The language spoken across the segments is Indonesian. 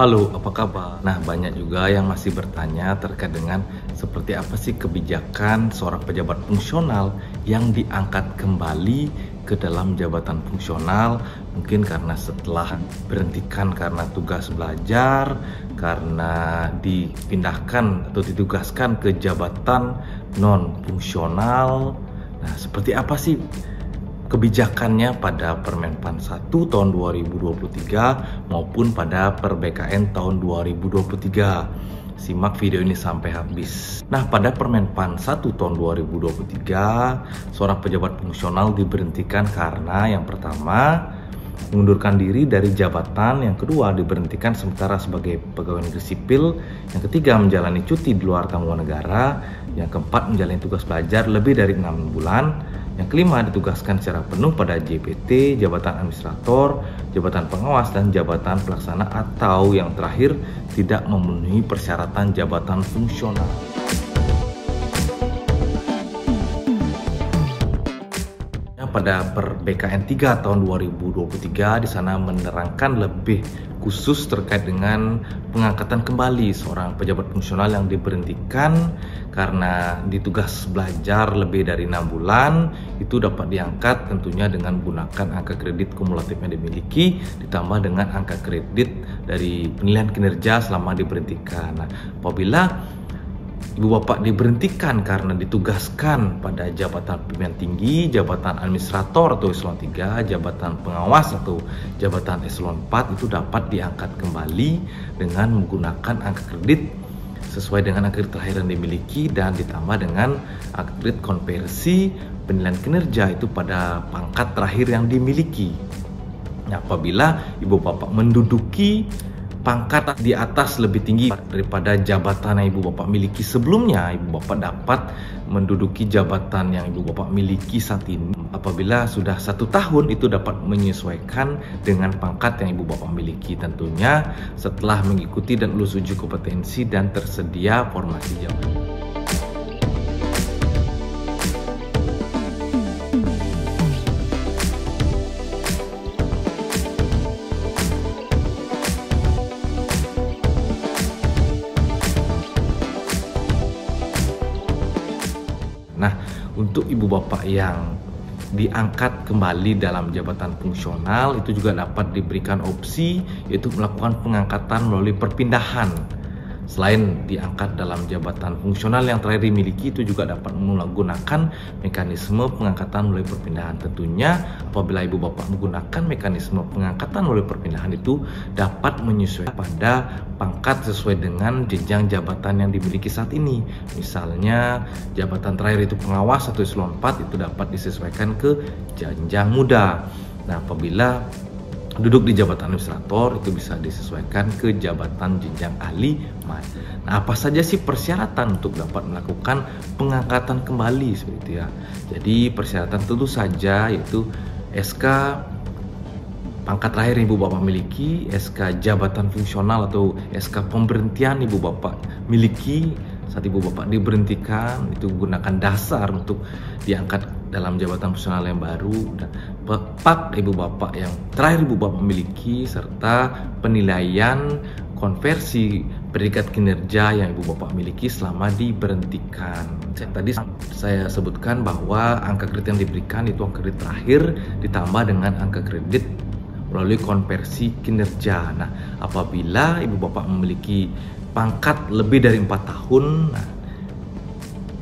Halo, apa kabar? Nah, banyak juga yang masih bertanya terkait dengan seperti apa sih kebijakan seorang pejabat fungsional yang diangkat kembali ke dalam jabatan fungsional, mungkin karena setelah berhentikan karena tugas belajar, karena dipindahkan atau ditugaskan ke jabatan non fungsional. Nah, seperti apa sih kebijakannya pada Permenpan 1 tahun 2023 maupun pada Per-BKN tahun 2023. Simak video ini sampai habis. Nah, pada Permenpan 1 tahun 2023, seorang pejabat fungsional diberhentikan karena yang pertama, mengundurkan diri dari jabatan, yang kedua diberhentikan sementara sebagai pegawai negeri sipil, yang ketiga menjalani cuti di luar tanggungan negara, yang keempat menjalani tugas belajar lebih dari 6 bulan, yang kelima ditugaskan secara penuh pada JPT, jabatan administrator, jabatan pengawas, dan jabatan pelaksana, atau yang terakhir tidak memenuhi persyaratan jabatan fungsional. Pada Per-BKN 3 tahun 2023 di sana menerangkan lebih khusus terkait dengan pengangkatan kembali seorang pejabat fungsional yang diberhentikan karena ditugas belajar lebih dari 6 bulan. Itu dapat diangkat tentunya dengan menggunakan angka kredit kumulatif yang dimiliki ditambah dengan angka kredit dari penilaian kinerja selama diberhentikan. Nah, apabila Ibu Bapak diberhentikan karena ditugaskan pada jabatan pimpinan tinggi, jabatan administrator atau eselon 3, jabatan pengawas atau jabatan eselon 4, itu dapat diangkat kembali dengan menggunakan angka kredit sesuai dengan angka kredit terakhir yang dimiliki dan ditambah dengan angka kredit konversi penilaian kinerja itu pada pangkat terakhir yang dimiliki. Nah, apabila Ibu Bapak menduduki pangkat di atas lebih tinggi daripada jabatan yang Ibu Bapak miliki sebelumnya, Ibu Bapak dapat menduduki jabatan yang Ibu Bapak miliki saat ini. Apabila sudah 1 tahun, itu dapat menyesuaikan dengan pangkat yang Ibu Bapak miliki, tentunya setelah mengikuti dan lulus uji kompetensi dan tersedia formasi jabatan. Nah, untuk Ibu Bapak yang diangkat kembali dalam jabatan fungsional, itu juga dapat diberikan opsi yaitu melakukan pengangkatan melalui perpindahan. Selain diangkat dalam jabatan fungsional yang terakhir dimiliki, itu juga dapat menggunakan mekanisme pengangkatan melalui perpindahan. Tentunya apabila Ibu Bapak menggunakan mekanisme pengangkatan melalui perpindahan, itu dapat menyesuaikan pada pangkat sesuai dengan jenjang jabatan yang dimiliki saat ini. Misalnya jabatan terakhir itu pengawas atau eselon 4, itu dapat disesuaikan ke jenjang muda. Nah, apabila duduk di jabatan administrator, itu bisa disesuaikan ke jabatan jenjang ahli. Nah, apa saja sih persyaratan untuk dapat melakukan pengangkatan kembali seperti itu ya. Jadi persyaratan tentu saja yaitu SK pangkat terakhir Ibu Bapak miliki, SK jabatan fungsional atau SK pemberhentian Ibu Bapak miliki saat Ibu Bapak diberhentikan, itu gunakan dasar untuk diangkat dalam jabatan fungsional yang baru, dan PAK Ibu Bapak yang terakhir Ibu Bapak miliki, serta penilaian konversi predikat kinerja yang Ibu Bapak miliki selama diberhentikan. Tadi saya sebutkan bahwa angka kredit yang diberikan itu angka kredit terakhir ditambah dengan angka kredit melalui konversi kinerja. Nah, apabila Ibu Bapak memiliki pangkat lebih dari 4 tahun, nah,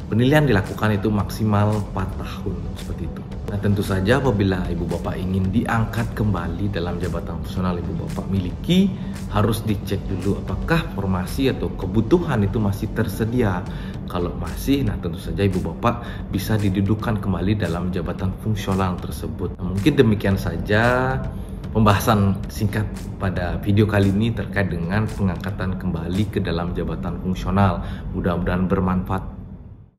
penilaian dilakukan itu maksimal 4 tahun seperti itu. Nah, tentu saja apabila Ibu Bapak ingin diangkat kembali dalam jabatan fungsional Ibu Bapak miliki, harus dicek dulu apakah formasi atau kebutuhan itu masih tersedia. Kalau masih, nah tentu saja Ibu Bapak bisa didudukan kembali dalam jabatan fungsional tersebut. Nah, mungkin demikian saja pembahasan singkat pada video kali ini terkait dengan pengangkatan kembali ke dalam jabatan fungsional. Mudah-mudahan bermanfaat.